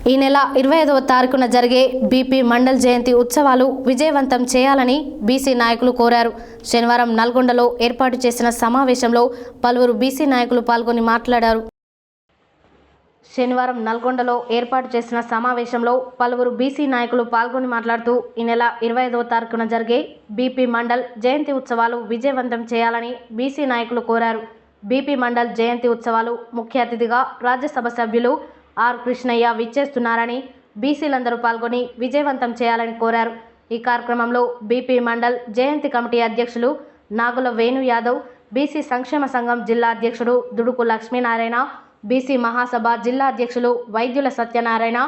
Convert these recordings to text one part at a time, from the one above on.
ఈ నెల 25వ తారీఖున జరిగే బీపీ మండల్ జయంతి ఉత్సవాలు విజయవంతం చేయాలని బీసీ నాయకులు కోరారు. శనివారం నల్గొండలో ఏర్పాటు చేసిన సమావేశంలో పలువురు బీసీ నాయకులు పాల్గొని మాట్లాడారు. ఈ నెల 25వ తారీఖున జరిగే బీపీ మండల్ జయంతి ఉత్సవాలు విజయవంతం చేయాలని బీసీ నాయకులు కోరారు. బీపీ మండల్ జయంతి ఉత్సవాలు ముఖ్య అతిథిగా రాజ్యసభ సభ్యులు ఆర్ కృష్ణయ్య విచ్చేస్తున్నారని బీసీలందరూ పాల్గొని విజయవంతం చేయాలని కోరారు. ఈ కార్యక్రమంలో బీపీ మండల్ జయంతి కమిటీ అధ్యక్షులు నాగుల వేణు యాదవ్, బీసీ సంక్షేమ సంఘం జిల్లా అధ్యక్షుడు దుడుకు లక్ష్మీనారాయణ, బీసీ మహాసభ జిల్లా అధ్యక్షులు వైద్యుల సత్యనారాయణ,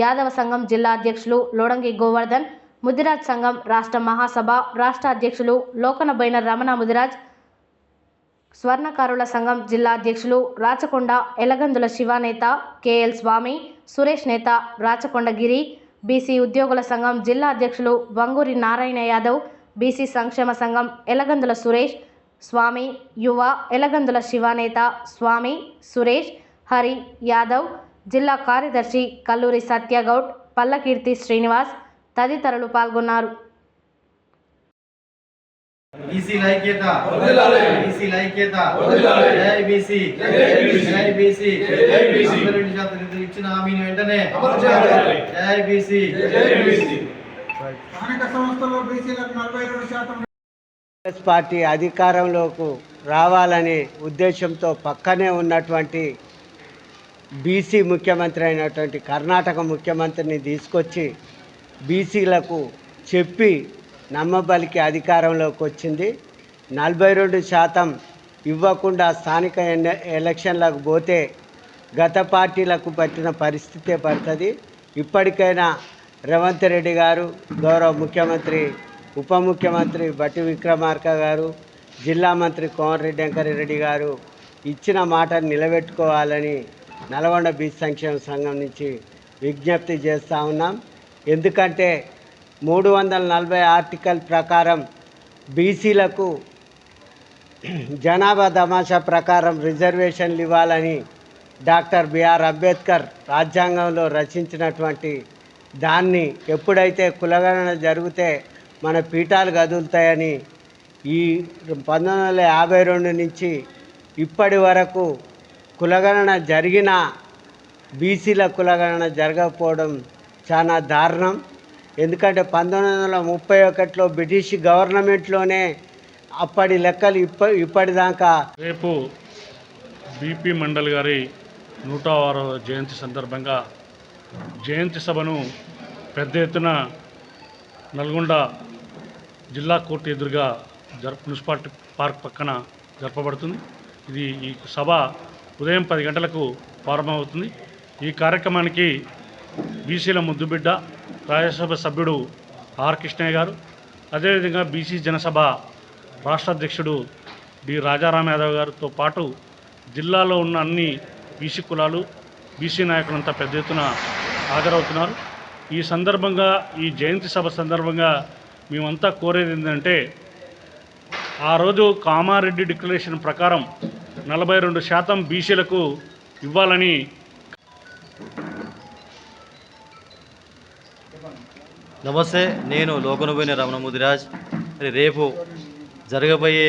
యాదవ సంఘం జిల్లా అధ్యక్షులు లోడంగి గోవర్ధన్, ముదిరాజ్ సంఘం రాష్ట్ర మహాసభ రాష్ట్ర అధ్యక్షులు లోకనబైన రమణ ముదిరాజ్, స్వర్ణకారుల సంఘం జిల్లా అధ్యక్షులు రాచకొండ ఎలగందుల శివానేత కేఎల్ స్వామి, సురేష్ నేత రాచకొండ గిరి, బీసీ ఉద్యోగుల సంఘం జిల్లా అధ్యక్షులు వంగూరి నారాయణ యాదవ్, బీసీ సంక్షేమ సంఘం ఎలగందుల సురేష్ స్వామి, యువ ఎలగందుల శివానేత స్వామి, సురేష్, హరి యాదవ్, జిల్లా కార్యదర్శి కల్లూరి సత్యగౌడ్, పల్లకీర్తి శ్రీనివాస్ తదితరులు పాల్గొన్నారు. బీసీ ఐక్యత, బీసీ ఐక్యత, జై బీసీ, జై బీసీ, ఇచ్చిన హామీని వెంటనే జై బీసీ. స్థానిక సంస్థల్లో బీసీలకు 42% పార్టీ అధికారంలోకి రావాలనే ఉద్దేశంతో పక్కనే ఉన్నటువంటి బీసీ ముఖ్యమంత్రి అయినటువంటి కర్ణాటక ముఖ్యమంత్రిని తీసుకొచ్చి బీసీలకు చెప్పి నమ్మబలికి అధికారంలోకి వచ్చింది. 42% ఇవ్వకుండా స్థానిక ఎలక్షన్లకు పోతే గత పార్టీలకు పట్టిన పరిస్థితే పడుతుంది. ఇప్పటికైనా రేవంత్ రెడ్డి గారు, గౌరవ ముఖ్యమంత్రి ఉప ముఖ్యమంత్రి బట్టి విక్రమార్క గారు, జిల్లా మంత్రి కోమటిరెడ్డి వెంకటరెడ్డి గారు ఇచ్చిన మాటను నిలబెట్టుకోవాలని నల్గొండ బీసీ సంక్షేమ సంఘం నుంచి విజ్ఞప్తి చేస్తూ ఉన్నాం. ఎందుకంటే 340 ఆర్టికల్ ప్రకారం బీసీలకు జనాభా తమాషా ప్రకారం రిజర్వేషన్లు ఇవ్వాలని డాక్టర్ బిఆర్ అంబేద్కర్ రాజ్యాంగంలో రచించినటువంటి దాన్ని ఎప్పుడైతే కులగణన జరిగితే మన పీఠాలు కదులుతాయని ఈ 1952 నుంచి ఇప్పటి వరకు కులగణన జరిగిన బీసీల కులగణన జరగకపోవడం చాలా దారుణం. ఎందుకంటే 1931లో బ్రిటిష్ గవర్నమెంట్లోనే అప్పటి లెక్కలు ఇప్పటిదాకా. రేపు బీపీ మండల్ గారి 106వ జయంతి సందర్భంగా జయంతి సభను పెద్ద ఎత్తున నల్గొండ జిల్లా కోర్టు ఎదురుగా మున్సిపాలిటీ పార్క్ పక్కన జరపబడుతుంది. ఈ సభ ఉదయం 10 గంటలకు ప్రారంభమవుతుంది. ఈ కార్యక్రమానికి బీసీల ముద్దుబిడ్డ రాజ్యసభ సభ్యుడు ఆర్ కృష్ణయ్య గారు, అదేవిధంగా బీసీ జనసభ రాష్ట్ర అధ్యక్షుడు డి రాజారాం యాదవ్ గారితో పాటు జిల్లాలో ఉన్న అన్ని బీసీ కులాలు, బీసీ నాయకులంతా పెద్ద ఎత్తున హాజరవుతున్నారు. ఈ సందర్భంగా, ఈ జయంతి సభ సందర్భంగా మేమంతా కోరేది ఏంటంటే, ఆ రోజు కామారెడ్డి డిక్లరేషన్ ప్రకారం 42% బీసీలకు ఇవ్వాలని. నమస్తే, నేను లోకనబోయిన రమణ ముదిరాజ్. రేపు జరగబోయే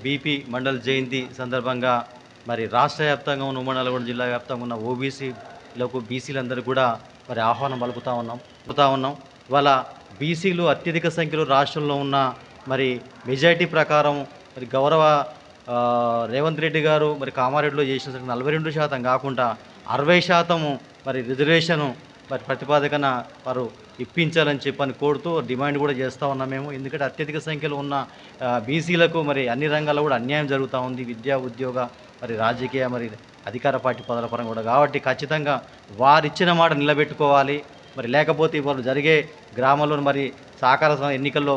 బీపీ మండల్ జయంతి సందర్భంగా రాష్ట్ర వ్యాప్తంగా ఉన్న ఉమ్మడి నల్గొండ జిల్లా వ్యాప్తంగా ఉన్న ఓబీసీలకు, బీసీలందరూ కూడా ఆహ్వానం పలుకుతా ఉన్నాం. ఇవాళ బీసీలు అత్యధిక సంఖ్యలో రాష్ట్రంలో ఉన్న మెజారిటీ ప్రకారం గౌరవ రేవంత్ రెడ్డి గారు కామారెడ్డిలో చేసిన 42% కాకుండా 60% రిజర్వేషను ప్రతిపాదకన వారు ఇప్పించాలని చెప్పని కోరుతూ డిమాండ్ కూడా చేస్తూ ఉన్నాం మేము. ఎందుకంటే అత్యధిక సంఖ్యలో ఉన్న బీసీలకు అన్ని రంగాల్లో కూడా అన్యాయం జరుగుతూ ఉంది. విద్యా, ఉద్యోగ, రాజకీయ, అధికార పార్టీ పదవుల పరంగా కూడా. కాబట్టి ఖచ్చితంగా వారిచ్చిన మాట నిలబెట్టుకోవాలి. లేకపోతే వాళ్ళు జరిగే గ్రామంలో సహకార ఎన్నికల్లో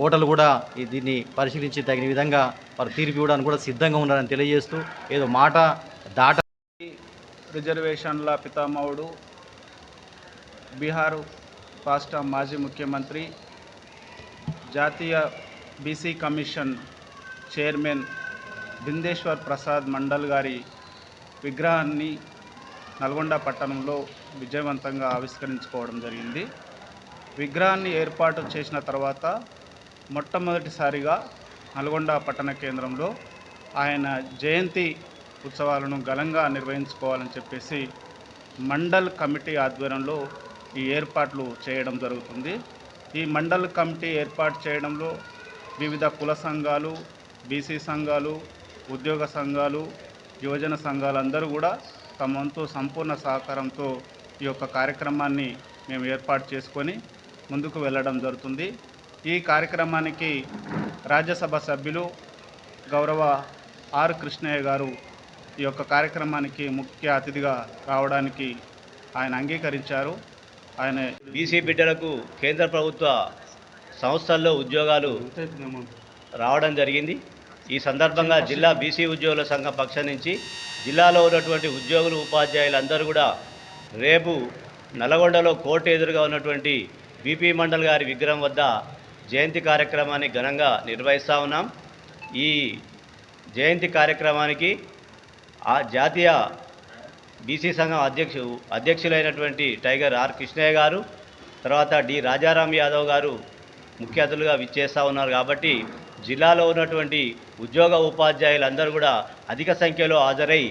ఓటర్లు కూడా దీన్ని పరిశీలించి తగిన విధంగా వారు తీర్పు ఇవ్వడానికి కూడా సిద్ధంగా ఉన్నారని తెలియజేస్తూ, ఏదో మాట దాట రిజర్వేషన్ల పితామహుడు, బీహారు రాష్ట్ర మాజీ ముఖ్యమంత్రి, జాతీయ BC commission chairman Bindeshwar Prasad mandal గారి విగ్రహాన్ని నల్గొండ పట్టణంలో విజయవంతంగా ఆవిష్కరించుకోవడం జరిగింది. విగ్రహాన్ని ఏర్పాటు చేసిన తర్వాత మొట్టమొదటిసారిగా నల్గొండ పట్టణ కేంద్రంలో ఆయన జయంతి ఉత్సవాలను ఘనంగా నిర్వహించుకోవాలని చెప్పేసి మండల్ కమిటీ ఆధ్వర్యంలో ఈ ఏర్పాట్లు చేయడం జరుగుతుంది. ఈ మండల్ కమిటీ ఏర్పాటు చేయడంలో వివిధ కుల సంఘాలు, బీసీ సంఘాలు, ఉద్యోగ సంఘాలు, యువజన సంఘాలు అందరూ కూడా తమ వంతు సంపూర్ణ సహకారంతో ఈ యొక్క కార్యక్రమాన్ని మేము ఏర్పాటు చేసుకొని ముందుకు వెళ్ళడం జరుగుతుంది. ఈ కార్యక్రమానికి రాజ్యసభ సభ్యులు గౌరవ ఆర్ కృష్ణయ్య గారు ఈ యొక్క కార్యక్రమానికి ముఖ్య అతిథిగా రావడానికి ఆయన అంగీకరించారు. ఆయన బీసీ బిడ్డలకు కేంద్ర ప్రభుత్వ సంస్థల్లో ఉద్యోగాలు రావడం జరిగింది. ఈ సందర్భంగా జిల్లా బీసీ ఉద్యోగుల సంఘం పక్షం నుంచి జిల్లాలో ఉన్నటువంటి ఉద్యోగులు, ఉపాధ్యాయులందరూ కూడా రేపు నల్గొండలో కోర్టు ఎదురుగా ఉన్నటువంటి బీపీ మండల్ గారి విగ్రహం వద్ద జయంతి కార్యక్రమాన్ని ఘనంగా నిర్వహిస్తూ ఉన్నాం. ఈ జయంతి కార్యక్రమానికి ఆ జాతీయ బీసీ సంఘం అధ్యక్షులైనటువంటి టైగర్ ఆర్ కృష్ణయ్య గారు, తర్వాత డి రాజారాం యాదవ్ గారు ముఖ్య అతిథులుగా విచ్చేస్తూ ఉన్నారు. కాబట్టి జిల్లాలో ఉన్నటువంటి ఉద్యోగ ఉపాధ్యాయులందరూ కూడా అధిక సంఖ్యలో హాజరై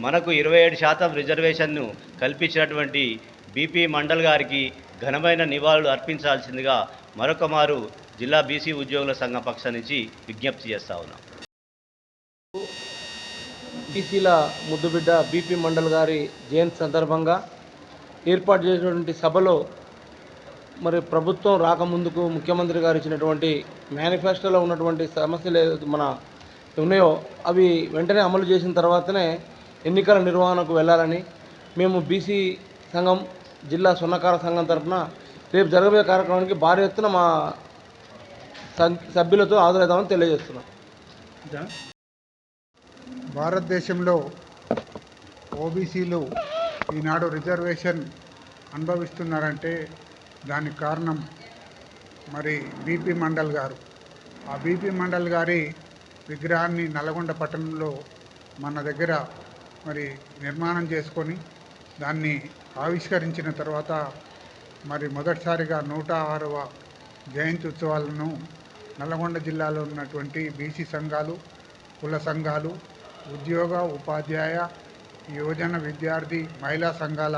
మనకు 27% రిజర్వేషన్ను కల్పించినటువంటి బీపీ మండల్ గారికి ఘనమైన నివాళులు అర్పించాల్సిందిగా మరొక మారు జిల్లా బీసీ ఉద్యోగుల సంఘం పక్షం నుంచి విజ్ఞప్తి చేస్తూ ఉన్నాం. బీసీల ముద్దుబిడ్డ బీపీ మండల్ గారి జయంతి సందర్భంగా ఏర్పాటు చేసినటువంటి సభలో మరి ప్రభుత్వం రాకముందుకు ముఖ్యమంత్రి గారు ఇచ్చినటువంటి మేనిఫెస్టోలో ఉన్నటువంటి సమస్యలు మన ఉన్నాయో అవి వెంటనే అమలు చేసిన తర్వాతనే ఎన్నికల నిర్వహణకు వెళ్ళాలని మేము బీసీ సంఘం జిల్లా స్వర్ణకార సంఘం తరఫున రేపు జరగబోయే కార్యక్రమానికి భారీ ఎత్తున మా సభ్యులతో హాజరవుతామని తెలియజేస్తున్నాం. భారతదేశంలో ఓబీసీలు ఈనాడు రిజర్వేషన్ అనుభవిస్తున్నారంటే దానికి కారణం మరి బీపీ మండల్ గారు. ఆ బీపీ మండల్ గారి విగ్రహాన్ని నల్గొండ పట్టణంలో మన దగ్గర మరి నిర్మాణం చేసుకొని దాన్ని ఆవిష్కరించిన తర్వాత మరి మొదటిసారిగా 106వ జయంతి ఉత్సవాలను నల్గొండ జిల్లాలో ఉన్నటువంటి బీసీ సంఘాలు, కుల సంఘాలు, ఉద్యోగ, ఉపాధ్యాయ, యువజన, విద్యార్థి, మహిళా సంఘాల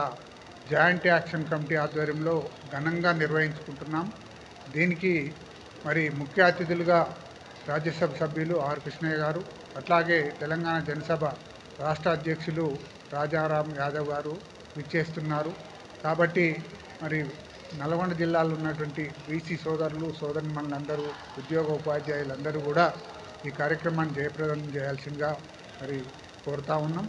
జాయింట్ యాక్షన్ కమిటీ ఆధ్వర్యంలో ఘనంగా నిర్వహించుకుంటున్నాం. దీనికి మరి ముఖ్య అతిథులుగా రాజ్యసభ సభ్యులు ఆర్ కృష్ణయ్య గారు, అట్లాగే తెలంగాణ జనసభ రాష్ట్ర అధ్యక్షులు రాజారాం యాదవ్ గారు విచ్చేస్తున్నారు. కాబట్టి మరి నల్గొండ జిల్లాలో ఉన్నటువంటి బీసీ సోదరులు, సోదరిమణులందరూ, ఉద్యోగ ఉపాధ్యాయులందరూ కూడా ఈ కార్యక్రమాన్ని జయప్రదం చేయాల్సిందిగా మరి కోరుతా ఉన్నాం.